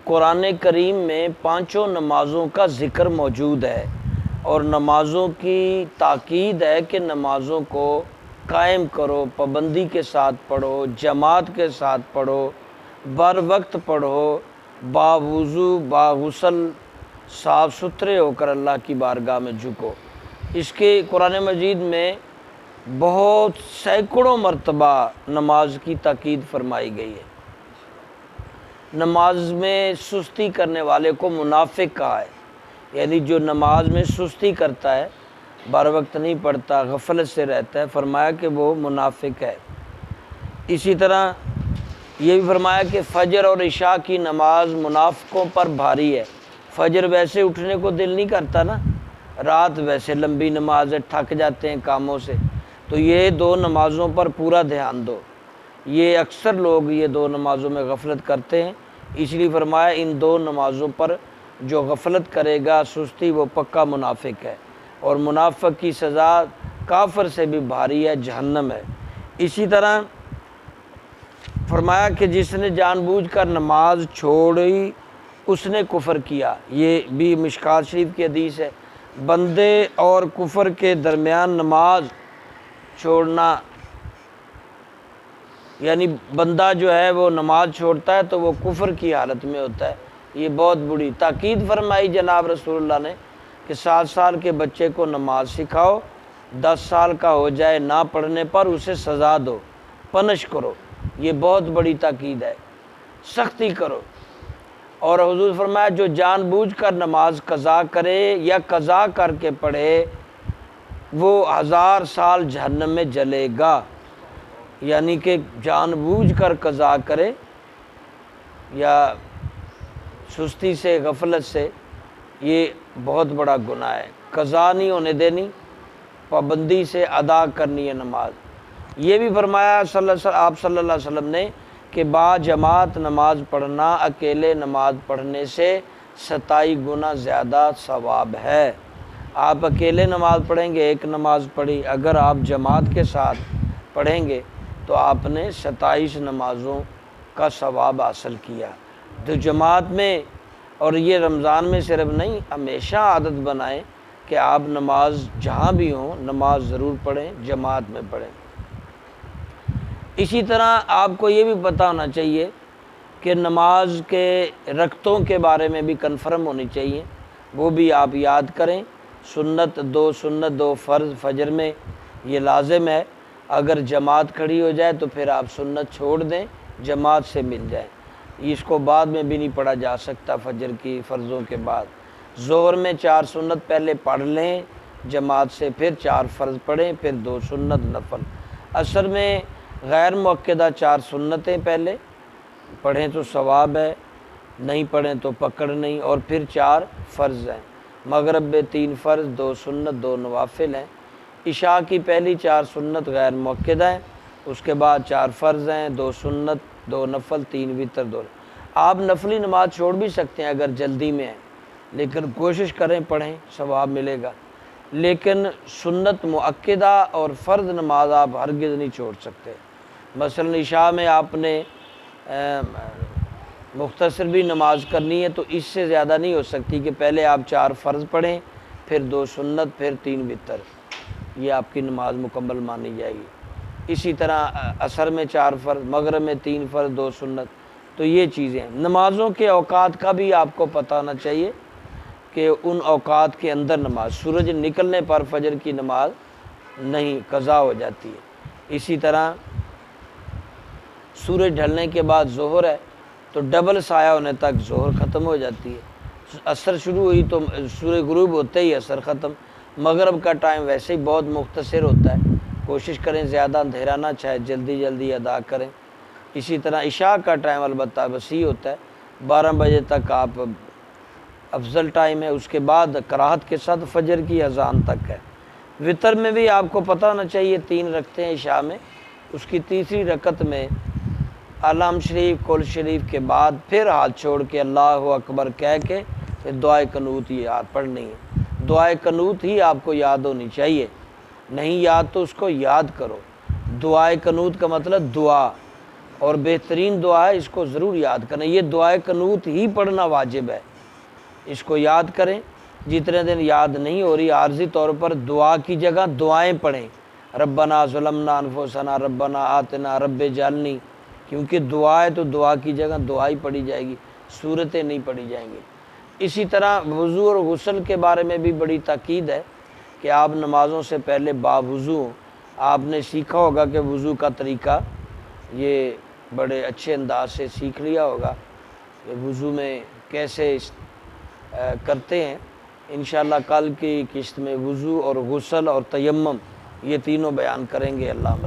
قرآن کریم میں پانچوں نمازوں کا ذکر موجود ہے اور نمازوں کی تاکید ہے کہ نمازوں کو قائم کرو، پابندی کے ساتھ پڑھو، جماعت کے ساتھ پڑھو، بر وقت پڑھو، باوضو باغسل صاف ستھرے ہو کر اللہ کی بارگاہ میں جھکو۔ اس کے قرآن مجید میں بہت سینکڑوں مرتبہ نماز کی تاکید فرمائی گئی ہے۔ نماز میں سستی کرنے والے کو منافق کہا ہے، یعنی جو نماز میں سستی کرتا ہے، بر وقت نہیں پڑھتا، غفلت سے رہتا ہے، فرمایا کہ وہ منافق ہے۔ اسی طرح یہ بھی فرمایا کہ فجر اور عشاء کی نماز منافقوں پر بھاری ہے۔ فجر ویسے اٹھنے کو دل نہیں کرتا نا، رات ویسے لمبی نماز ہے، تھک جاتے ہیں کاموں سے، تو یہ دو نمازوں پر پورا دھیان دو۔ یہ اکثر لوگ یہ دو نمازوں میں غفلت کرتے ہیں، اس لیے فرمایا ان دو نمازوں پر جو غفلت کرے گا، سستی، وہ پکا منافق ہے، اور منافق کی سزا کافر سے بھی بھاری ہے، جہنم ہے۔ اسی طرح فرمایا کہ جس نے جان بوجھ کر نماز چھوڑی اس نے کفر کیا۔ یہ بھی مشکوٰۃ شریف کی حدیث ہے۔ بندے اور کفر کے درمیان نماز چھوڑنا، یعنی بندہ جو ہے وہ نماز چھوڑتا ہے تو وہ کفر کی حالت میں ہوتا ہے۔ یہ بہت بڑی تاکید فرمائی جناب رسول اللہ نے کہ 7 سال کے بچے کو نماز سکھاؤ، 10 سال کا ہو جائے نہ پڑھنے پر اسے سزا دو، پنش کرو۔ یہ بہت بڑی تاکید ہے، سختی کرو۔ اور حضور فرمایا جو جان بوجھ کر نماز قضا کرے یا قضا کر کے پڑھے وہ 1000 سال جہنم میں جلے گا۔ یعنی کہ جان بوجھ کر قضا کرے یا سستی سے، غفلت سے، یہ بہت بڑا گناہ ہے۔ قضا نہیں ہونے دینی، پابندی سے ادا کرنی ہے نماز۔ یہ بھی فرمایا آپ صلی اللہ علیہ وسلم نے کہ با جماعت نماز پڑھنا اکیلے نماز پڑھنے سے 27 گنا زیادہ ثواب ہے۔ آپ اکیلے نماز پڑھیں گے، ایک نماز پڑھی، اگر آپ جماعت کے ساتھ پڑھیں گے تو آپ نے 27 نمازوں کا ثواب حاصل کیا۔ تو جماعت میں، اور یہ رمضان میں صرف نہیں، ہمیشہ عادت بنائیں کہ آپ نماز جہاں بھی ہوں نماز ضرور پڑھیں، جماعت میں پڑھیں۔ اسی طرح آپ کو یہ بھی پتہ ہونا چاہیے کہ نماز کے رکعتوں کے بارے میں بھی کنفرم ہونی چاہیے، وہ بھی آپ یاد کریں۔ سنت 2 فرض فجر میں یہ لازم ہے، اگر جماعت کھڑی ہو جائے تو پھر آپ سنت چھوڑ دیں، جماعت سے مل جائیں۔ اس کو بعد میں بھی نہیں پڑھا جا سکتا فجر کی فرضوں کے بعد۔ ظہر میں 4 سنت پہلے پڑھ لیں جماعت سے، پھر 4 فرض پڑھیں، پھر 2 سنت نفل۔ عصر میں غیر مؤکدہ 4 سنتیں پہلے پڑھیں تو ثواب ہے، نہیں پڑھیں تو پکڑ نہیں، اور پھر 4 فرض ہیں۔ مغرب میں 3 فرض، 2 سنت، 2 نوافل ہیں۔ عشاء کی پہلی 4 سنت غیر مؤکدہ ہیں، اس کے بعد 4 فرض ہیں، 2 سنت، 2 نفل، 3 وتر، 2۔ آپ نفلی نماز چھوڑ بھی سکتے ہیں اگر جلدی میں ہیں، لیکن کوشش کریں پڑھیں، ثواب ملے گا۔ لیکن سنت مؤکدہ اور فرض نماز آپ ہرگز نہیں چھوڑ سکتے۔ مثلا عشاء میں آپ نے مختصر بھی نماز کرنی ہے تو اس سے زیادہ نہیں ہو سکتی کہ پہلے آپ 4 فرض پڑھیں، پھر 2 سنت، پھر 3 وتر، یہ آپ کی نماز مکمل مانی جائے گی۔ اسی طرح عصر میں 4 فرض، مغرب میں 3 فرض، 2 سنت۔ تو یہ چیزیں ہیں۔ نمازوں کے اوقات کا بھی آپ کو پتہ ہونا چاہیے کہ ان اوقات کے اندر نماز، سورج نکلنے پر فجر کی نماز نہیں، قضا ہو جاتی ہے۔ اسی طرح سورج ڈھلنے کے بعد ظہر ہے تو ڈبل سایہ ہونے تک ظہر ختم ہو جاتی ہے۔ عصر شروع ہوئی تو سورج غروب ہوتے ہی عصر ختم۔ مغرب کا ٹائم ویسے ہی بہت مختصر ہوتا ہے، کوشش کریں زیادہ اندھیرا نہ چھائے، جلدی جلدی ادا کریں۔ اسی طرح عشاء کا ٹائم البتہ وسیع ہوتا ہے، 12 بجے تک آپ افضل ٹائم ہے، اس کے بعد کراہت کے ساتھ فجر کی اذان تک ہے۔ وتر میں بھی آپ کو پتہ ہونا چاہیے 3 رکعتیں ہیں عشاء میں، اس کی تیسری رکعت میں علم شریف، کل شریف کے بعد پھر ہاتھ چھوڑ کے اللہ اکبر کہہ کے پھر دعائے قنوت یاد پڑھنی ہے۔ دعائے قنوت ہی آپ کو یاد ہونی چاہیے، نہیں یاد تو اس کو یاد کرو۔ دعائے قنوت کا مطلب دعا، اور بہترین دعا ہے، اس کو ضرور یاد کریں۔ یہ دعائے قنوت ہی پڑھنا واجب ہے، اس کو یاد کریں۔ جتنے دن یاد نہیں ہو رہی، عارضی طور پر دعا کی جگہ دعائیں پڑھیں، ربنا ظلمنا انفسنا ربنا آتنا رب جعلنی، کیونکہ دعا ہے تو دعا کی جگہ دعا ہی پڑھی جائے گی، صورتیں نہیں پڑھی جائیں گی۔ اسی طرح وضو اور غسل کے بارے میں بھی بڑی تاکید ہے کہ آپ نمازوں سے پہلے باوضو، آپ نے سیکھا ہوگا کہ وضو کا طریقہ یہ بڑے اچھے انداز سے سیکھ لیا ہوگا کہ وضو میں کیسے کرتے ہیں۔ انشاءاللہ کل کی قسط میں وضو اور غسل اور تیمم یہ تینوں بیان کریں گے۔ اللہ